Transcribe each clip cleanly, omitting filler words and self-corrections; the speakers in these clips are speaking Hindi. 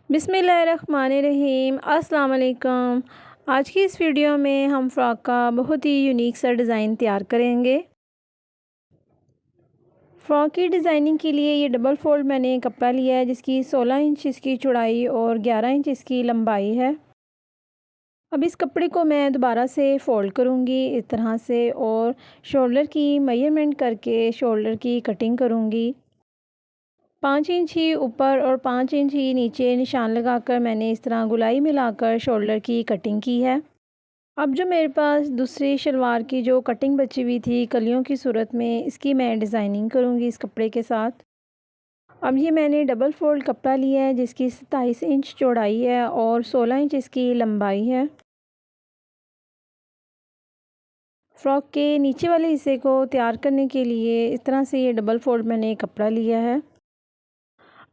बिस्मिल्लाहिर्रहमानिर्रहीम। अस्सलाम वालेकुम। आज की इस वीडियो में हम फ़्रॉक का बहुत ही यूनिक सा डिज़ाइन तैयार करेंगे। फ़्रॉक की डिज़ाइनिंग के लिए ये डबल फ़ोल्ड मैंने कपड़ा लिया है जिसकी 16 इंच इसकी चौड़ाई और 11 इंच इसकी लंबाई है। अब इस कपड़े को मैं दोबारा से फ़ोल्ड करूँगी इस तरह से और शोल्डर की मेजरमेंट करके शोल्डर की कटिंग करूँगी। 5 इंच ही ऊपर और 5 इंच ही नीचे निशान लगाकर मैंने इस तरह गोलाई मिलाकर शोल्डर की कटिंग की है। अब जो मेरे पास दूसरी शलवार की जो कटिंग बची हुई थी कलियों की सूरत में, इसकी मैं डिज़ाइनिंग करूँगी इस कपड़े के साथ। अब ये मैंने डबल फ़ोल्ड कपड़ा लिया है जिसकी 27 इंच चौड़ाई है और 16 इंच इसकी लंबाई है। फ़्रॉक के नीचे वाले हिस्से को तैयार करने के लिए इस तरह से ये डबल फ़ोल्ड मैंने कपड़ा लिया है।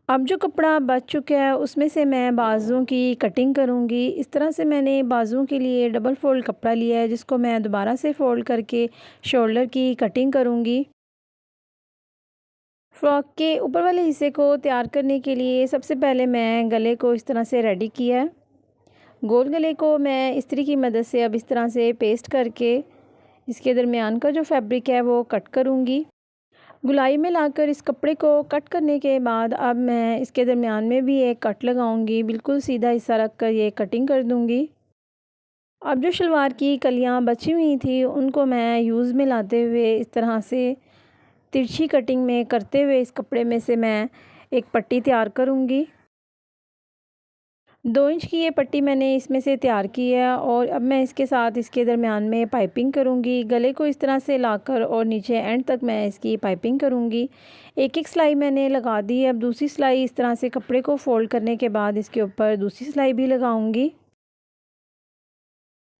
अब जो कपड़ा बच चुका है उसमें से मैं बाजुओं की कटिंग करूँगी। इस तरह से मैंने बाजुओं के लिए डबल फ़ोल्ड कपड़ा लिया है जिसको मैं दोबारा से फ़ोल्ड करके शोल्डर की कटिंग करूँगी। फ़्रॉक के ऊपर वाले हिस्से को तैयार करने के लिए सबसे पहले मैं गले को इस तरह से रेडी किया है। गोल गले को मैं इस्त्री की मदद से अब इस तरह से पेस्ट करके इसके दरमियान का जो फैब्रिक है वो कट करूँगी। गुलाई में लाकर इस कपड़े को कट करने के बाद अब मैं इसके दरमियान में भी एक कट लगाऊंगी। बिल्कुल सीधा हिस्सा रख कर ये कटिंग कर दूंगी। अब जो शलवार की कलियां बची हुई थी उनको मैं यूज़ में लाते हुए इस तरह से तिरछी कटिंग में करते हुए इस कपड़े में से मैं एक पट्टी तैयार करूँगी। 2 इंच की ये पट्टी मैंने इसमें से तैयार की है और अब मैं इसके साथ इसके दरमियान में पाइपिंग करूँगी। गले को इस तरह से लाकर और नीचे एंड तक मैं इसकी पाइपिंग करूँगी। एक सिलाई मैंने लगा दी है। अब दूसरी सिलाई इस तरह से कपड़े को फ़ोल्ड करने के बाद इसके ऊपर दूसरी सिलाई भी लगाऊँगी।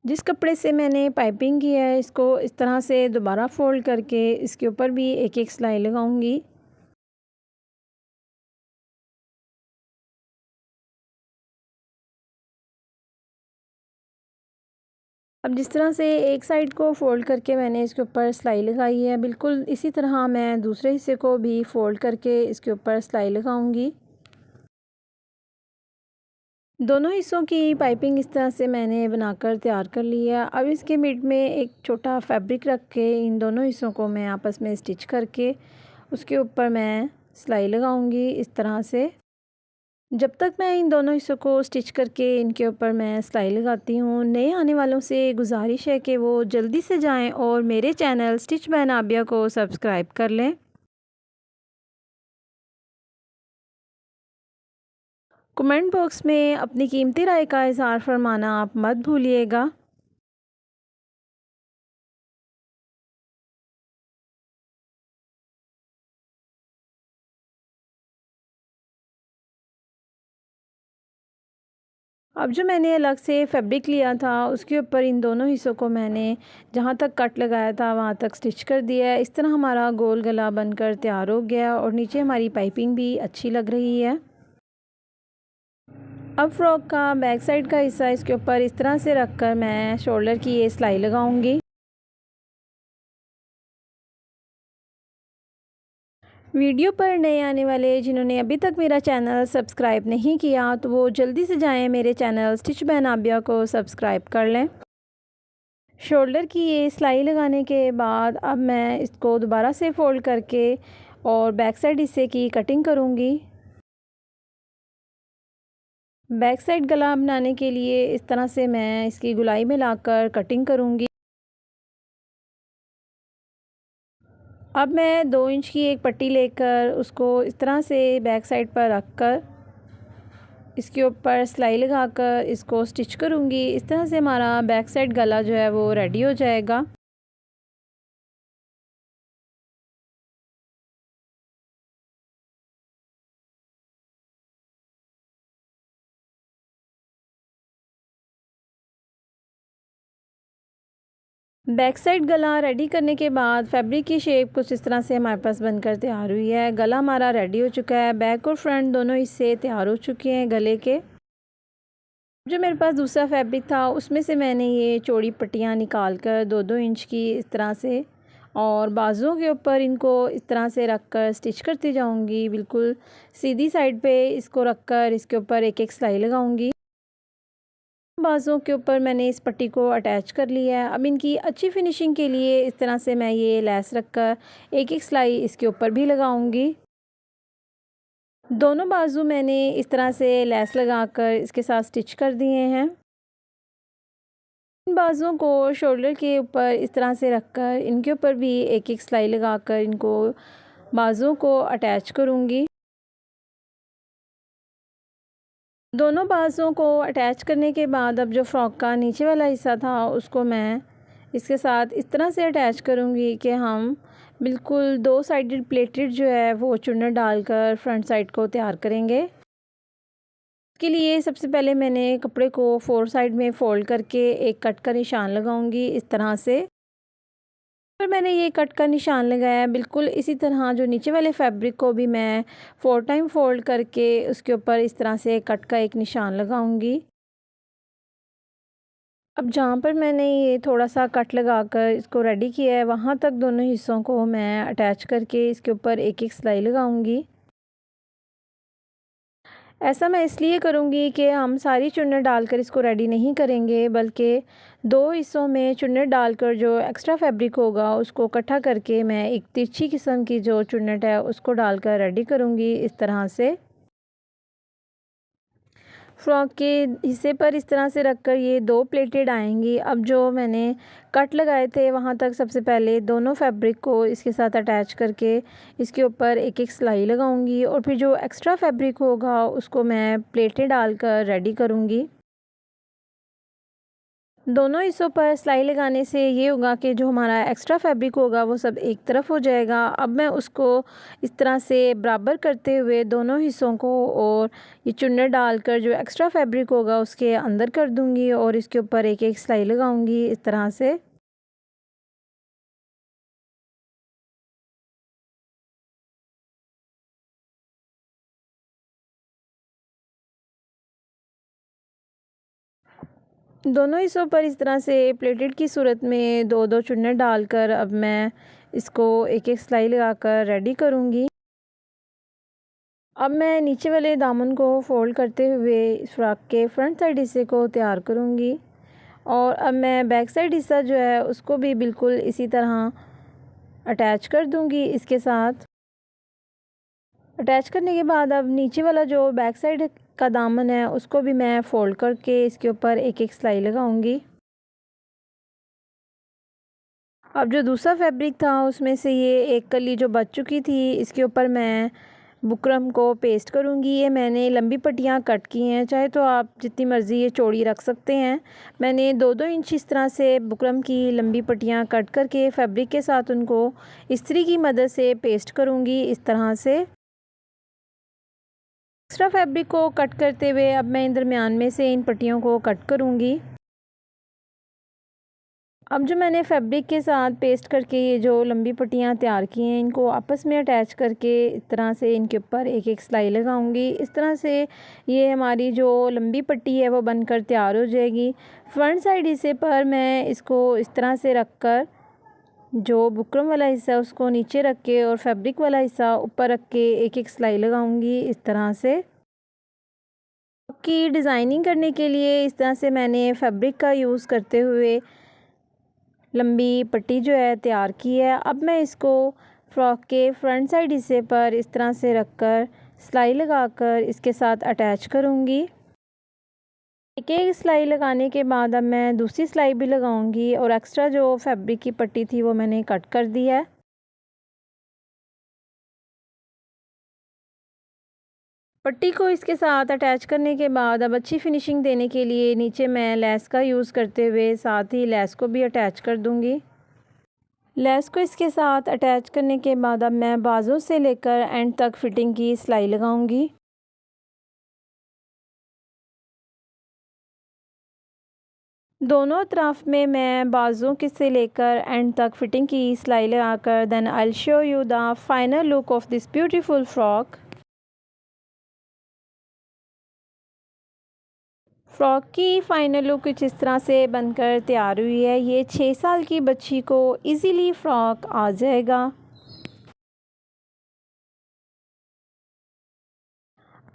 जिस कपड़े से मैंने पाइपिंग की है इसको इस तरह से दोबारा फ़ोल्ड करके इसके ऊपर भी एक सिलाई लगाऊँगी। अब जिस तरह से एक साइड को फ़ोल्ड करके मैंने इसके ऊपर सिलाई लगाई है, बिल्कुल इसी तरह मैं दूसरे हिस्से को भी फ़ोल्ड करके इसके ऊपर सिलाई लगाऊंगी। दोनों हिस्सों की पाइपिंग इस तरह से मैंने बनाकर तैयार कर लिया। अब इसके मिड में एक छोटा फैब्रिक रख के इन दोनों हिस्सों को मैं आपस में स्टिच करके उसके ऊपर मैं सिलाई लगाऊंगी इस तरह से। जब तक मैं इन दोनों हिस्सों को स्टिच करके इनके ऊपर मैं सिलाई लगाती हूँ, नए आने वालों से गुजारिश है कि वो जल्दी से जाएं और मेरे चैनल स्टिच बाय नाबिया को सब्सक्राइब कर लें। कमेंट बॉक्स में अपनी कीमती राय का इज़हार फरमाना आप मत भूलिएगा। अब जो मैंने अलग से फैब्रिक लिया था उसके ऊपर इन दोनों हिस्सों को मैंने जहाँ तक कट लगाया था वहाँ तक स्टिच कर दिया है। इस तरह हमारा गोल गला बनकर तैयार हो गया और नीचे हमारी पाइपिंग भी अच्छी लग रही है। अब फ्रॉक का बैक साइड का हिस्सा इसके ऊपर इस तरह से रखकर मैं शोल्डर की ये सिलाई लगाऊंगी। वीडियो पर नए आने वाले जिन्होंने अभी तक मेरा चैनल सब्सक्राइब नहीं किया तो वो जल्दी से जाएं मेरे चैनल स्टिच बाय नाबिया को सब्सक्राइब कर लें। शोल्डर की ये सिलाई लगाने के बाद अब मैं इसको दोबारा से फ़ोल्ड करके और बैक साइड हिस्से की कटिंग करूँगी। बैक साइड गला बनाने के लिए इस तरह से मैं इसकी गुलाई में लाकर कटिंग करूँगी। अब मैं 2 इंच की एक पट्टी लेकर उसको इस तरह से बैक साइड पर रख कर इसके ऊपर सिलाई लगाकर इसको स्टिच करूँगी। इस तरह से हमारा बैक साइड गला जो है वो रेडी हो जाएगा। बैक साइड गला रेडी करने के बाद फैब्रिक की शेप कुछ इस तरह से हमारे पास बनकर तैयार हुई है। गला हमारा रेडी हो चुका है। बैक और फ्रंट दोनों हिस्से तैयार हो चुके हैं गले के। जो मेरे पास दूसरा फैब्रिक था उसमें से मैंने ये चौड़ी पट्टियाँ निकाल कर 2-2 इंच की इस तरह से और बाजुओं के ऊपर इनको इस तरह से रख कर स्टिच करती जाऊंगी। बिल्कुल सीधी साइड पे इसको रख कर इसके ऊपर एक एक सिलाई लगाऊंगी। बाजुओं के ऊपर मैंने इस पट्टी को अटैच कर लिया है। अब इनकी अच्छी फिनिशिंग के लिए इस तरह से मैं ये लेस रख कर एक एक सिलाई इसके ऊपर भी लगाऊंगी। दोनों बाजू मैंने इस तरह से लेस लगाकर इसके साथ स्टिच कर दिए हैं। इन बाजुओं को शोल्डर के ऊपर इस तरह से रखकर इनके ऊपर भी एक एक सिलाई लगाकर इनको बाजुओं को अटैच करूँगी। दोनों बाजुओं को अटैच करने के बाद अब जो फ़्रॉक का नीचे वाला हिस्सा था उसको मैं इसके साथ इस तरह से अटैच करूँगी कि हम बिल्कुल दो साइडेड प्लेटेड जो है वो चुन्नट डालकर फ्रंट साइड को तैयार करेंगे। इसके लिए सबसे पहले मैंने कपड़े को 4 साइड में फ़ोल्ड करके एक कट का निशान लगाऊंगी इस तरह से। फिर मैंने ये कट का निशान लगाया। बिल्कुल इसी तरह जो नीचे वाले फैब्रिक को भी मैं 4 टाइम फ़ोल्ड करके उसके ऊपर इस तरह से कट का एक निशान लगाऊंगी। अब जहाँ पर मैंने ये थोड़ा सा कट लगाकर इसको रेडी किया है वहाँ तक दोनों हिस्सों को मैं अटैच करके इसके ऊपर एक एक सिलाई लगाऊंगी। ऐसा मैं इसलिए करूँगी कि हम सारी चुन्नट डालकर इसको रेडी नहीं करेंगे, बल्कि दो हिस्सों में चुन्नट डालकर जो एक्स्ट्रा फैब्रिक होगा उसको इकट्ठा करके मैं एक तिरछी किस्म की जो चुन्नट है उसको डालकर रेडी करूँगी इस तरह से। फ्रॉक के हिस्से पर इस तरह से रखकर ये दो प्लेटेड आएंगी। अब जो मैंने कट लगाए थे वहाँ तक सबसे पहले दोनों फैब्रिक को इसके साथ अटैच करके इसके ऊपर एक एक सिलाई लगाऊंगी और फिर जो एक्स्ट्रा फैब्रिक होगा उसको मैं प्लेटें डालकर रेडी करूँगी। दोनों हिस्सों पर सिलाई लगाने से ये होगा कि जो हमारा एक्स्ट्रा फैब्रिक होगा वो सब एक तरफ हो जाएगा। अब मैं उसको इस तरह से बराबर करते हुए दोनों हिस्सों को और ये चुन्नट डालकर जो एक्स्ट्रा फैब्रिक होगा उसके अंदर कर दूंगी और इसके ऊपर एक एक सिलाई लगाऊंगी इस तरह से। दोनों हिस्सों पर इस तरह से प्लेटेड की सूरत में दो दो चुन्नट डालकर अब मैं इसको एक एक सिलाई लगाकर रेडी करूँगी। अब मैं नीचे वाले दामन को फ़ोल्ड करते हुए इस फ्रॉक के फ्रंट साइड हिस्से को तैयार करूँगी और अब मैं बैक साइड हिस्सा जो है उसको भी बिल्कुल इसी तरह अटैच कर दूँगी इसके साथ। अटैच करने के बाद अब नीचे वाला जो बैक साइड का दामन है उसको भी मैं फ़ोल्ड करके इसके ऊपर एक एक सिलाई लगाऊंगी। अब जो दूसरा फैब्रिक था उसमें से ये एक कली जो बच चुकी थी इसके ऊपर मैं बुकरम को पेस्ट करूँगी। ये मैंने लंबी पट्टियाँ कट की हैं, चाहे तो आप जितनी मर्ज़ी ये चौड़ी रख सकते हैं। मैंने 2-2 इंच इस तरह से बुकरम की लंबी पट्टियाँ कट करके फैब्रिक के साथ उनको इस्त्री की मदद से पेस्ट करूँगी इस तरह से। एक्स्ट्रा फैब्रिक को कट करते हुए अब मैं इन दरमियान में से इन पट्टियों को कट करूँगी। अब जो मैंने फैब्रिक के साथ पेस्ट करके ये जो लंबी पट्टियाँ तैयार की हैं इनको आपस में अटैच करके इस तरह से इनके ऊपर एक एक सिलाई लगाऊंगी। इस तरह से ये हमारी जो लंबी पट्टी है वो बनकर तैयार हो जाएगी। फ्रंट साइड हिस्से पर मैं इसको इस तरह से रख कर जो बुकरम वाला हिस्सा है उसको नीचे रख के और फैब्रिक वाला हिस्सा ऊपर रख के एक एक सिलाई लगाऊंगी इस तरह से। की डिज़ाइनिंग करने के लिए इस तरह से मैंने फैब्रिक का यूज़ करते हुए लंबी पट्टी जो है तैयार की है। अब मैं इसको फ्रॉक के फ्रंट साइड हिस्से पर इस तरह से रखकर सिलाई लगाकर इसके साथ अटैच करूँगी। एक एक सिलाई लगाने के बाद अब मैं दूसरी सिलाई भी लगाऊंगी और एक्स्ट्रा जो फैब्रिक की पट्टी थी वो मैंने कट कर दी है। पट्टी को इसके साथ अटैच करने के बाद अब अच्छी फिनिशिंग देने के लिए नीचे मैं लेस का यूज़ करते हुए साथ ही लेस को भी अटैच कर दूंगी। लेस को इसके साथ अटैच करने के बाद अब मैं बाजू से लेकर एंड तक फिटिंग की सिलाई लगाऊंगी। दोनों तरफ में मैं बाजू के से लेकर एंड तक फिटिंग की सिलाई लगाकर then I will show you the final look of this beautiful frock. Frock की फ़ाइनल लुक कुछ इस तरह से बनकर तैयार हुई है। ये 6 साल की बच्ची को इजीली फ़्रॉक आ जाएगा।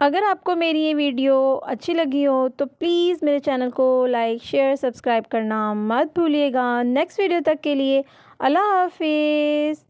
अगर आपको मेरी ये वीडियो अच्छी लगी हो तो प्लीज़ मेरे चैनल को लाइक, शेयर, सब्सक्राइब करना मत भूलिएगा। नेक्स्ट वीडियो तक के लिए अल्लाह हाफ़िज़।